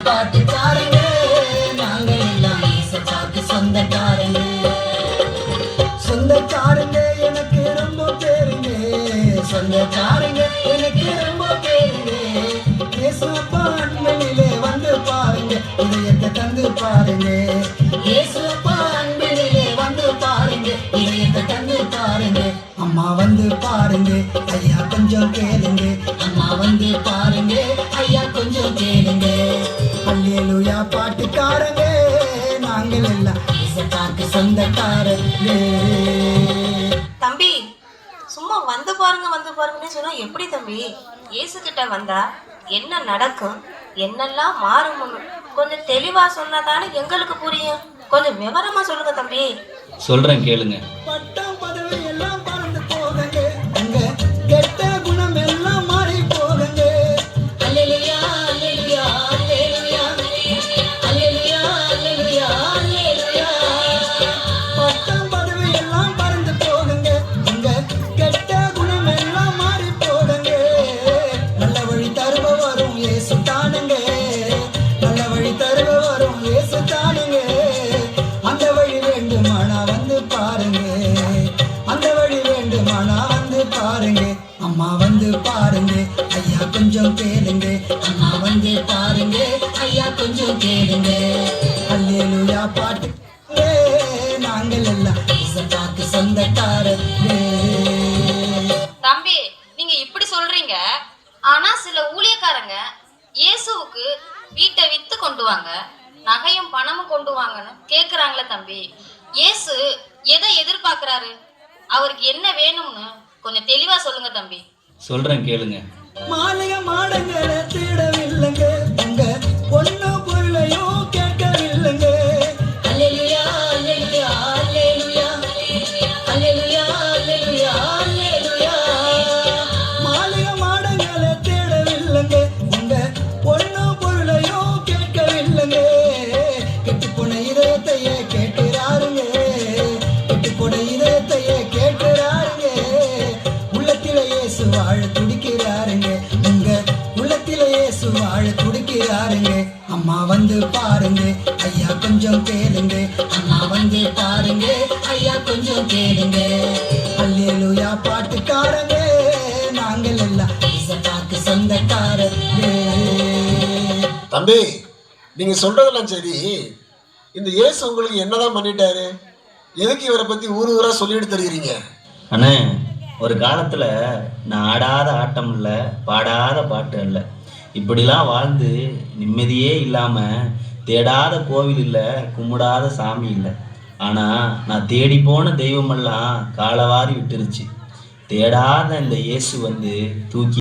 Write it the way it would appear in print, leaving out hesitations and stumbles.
பாட்டுக்காரங்க, நாங்க எல்லாம் ஏசப்பாக்கு சொந்தக்காரங்க. சொந்தக்காரங்க எனக்கு ரொம்ப பேருங்க, சொந்தக்காரங்க எனக்கு ரொம்ப பேருங்க. ஏசப்பா அன்பனிலே வந்து பாருங்க, இதயத்தை தந்து பாருங்க. ஏசப்பா அன்பனிலே வந்து பாருங்க, இதயத்தை தந்து பாருங்க. அம்மா வந்து பாருங்க, ஐயா கொஞ்சம் கேளுங்க. அம்மா வந்து பாருங்க, ஐயா கொஞ்சம் கேளுங்க. அல்லேலூயா பாட்டுக்காரங்க, நாங்கள் எல்லாம் ஏசப்பாக்கு சொந்தக்காரங்க. தம்பி, சும்மா வந்து பாருங்கன்னு சொன்னா எப்படி தம்பி? இயேசு கிட்ட வந்தா என்ன நடக்கும், என்னெல்லாம் மாறும்னு கொஞ்சம் தெளிவா சொன்னாதானே எங்களுக்கு புரியும். கொஞ்சம் விவரமா சொல்லுங்க தம்பி. சொல்றேன் கேளுங்க. பட்டம் பதவி எல்லாம் பறந்து போகுங்க, உங்க கெட்ட குணம் எல்லாம் மாறி போகுங்க. அல்லேலூயா அல்லேலூயா அல்லேலூயா அல்லேலூயா அல்லேலூயா அல்லேலூயா. பட்டம் பதவி எல்லாம் பறந்து போகுங்க, உங்க கெட்ட குணம் எல்லாம் மாறி போகுங்க. நல்ல வழி தருபவரும் இயேசு தானுங்க, நல்ல வழி தருபவரும் இயேசு தானுங்க. அந்த வழி வேண்டுமானா வந்து பாருங்க, அந்த வழி வேண்டுமானா வந்து பாருங்க. அம்மா வந்து பாருங்க, ஐயா கொஞ்சம் கேளுங்க. அம்மா வந்து பாருங்க, ஐயா கொஞ்சம் கேளுங்க. அல்லேலூயா பாட்டு, நாங்கள் எல்லாம் ஏசப்பாக்கு சொந்தக்காரங்க. தம்பி, நீங்க இப்படி சொல்றீங்க, ஆனா சில ஊழியக்காரங்க இயேசுவுக்கு வீட்டை வித்து கொண்டு வாங்க, நகையும் பணமும் கொண்டு வாங்கன்னு கேக்குறாங்களே தம்பி. இயேசு எதை எதிர்பார்க்கிறாரு, அவருக்கு என்ன வேணும்னு கொஞ்சம் தெளிவா சொல்லுங்க தம்பி. சொல்றேன் கேளுங்க. மாலைய மாடங்களை தேடவில்லைங்க, உங்க பொண்ணு பொருளையும் கேட்கவில்லைங்க. அல்லேலூயா அல்லேலூயா அல்லேலூயா அல்லேலூயா அல்லேலூயா அல்லேலூயா. மாலைய மாடங்களை தேடவில்லைங்க, உங்க பொண்ணு பொருளையும் கேட்கவில்லைங்க. கெட்டுப்போன இதயத்தையே கேட்கிறாருங்க, கெட்டுப்போன இதயத்தையே கேட்கிறாருங்க. உள்ளத்தில இயேசு வாழ துடிக்கிறாருங்க, உங்க உள்ளத்தில இயேசு வாழ துடிக்கிறாருங்க. அம்மா வந்து பாருங்க, ஐயா கொஞ்சம் கேளுங்க. அம்மா வந்து பாருங்க, ஐயா கொஞ்சம் கேளுங்க. அல்லேலூயா பாட்டுக்காரங்க, நாங்கள் எல்லாம் ஏசப்பாக்கு சொந்தக்காரங்க. தம்பி, நீங்க சொல்றதெல்லாம் சரி, இந்த இயேசு உங்களுக்கு என்னதான் பண்ணிட்டாரு? எதுக்கு இவரை பத்தி ஊர் ஊரா சொல்லிட்டு தெரியுறீங்க? அண்ணே, ஒரு காலத்துல நான் ஆடாத ஆட்டம் இல்லை, பாடாத பாட்டு இல்லை, இப்படிலாம் வாழ்ந்து நிம்மதியே இல்லாம தேடாத கோவில் இல்லை, கும்பிடாத சாமி இல்லை. ஆனா நான் தேடி போன தெய்வமெல்லாம் காலவாரி விட்டுருச்சு. தேடாத இந்த இயேசு வந்து தூக்கி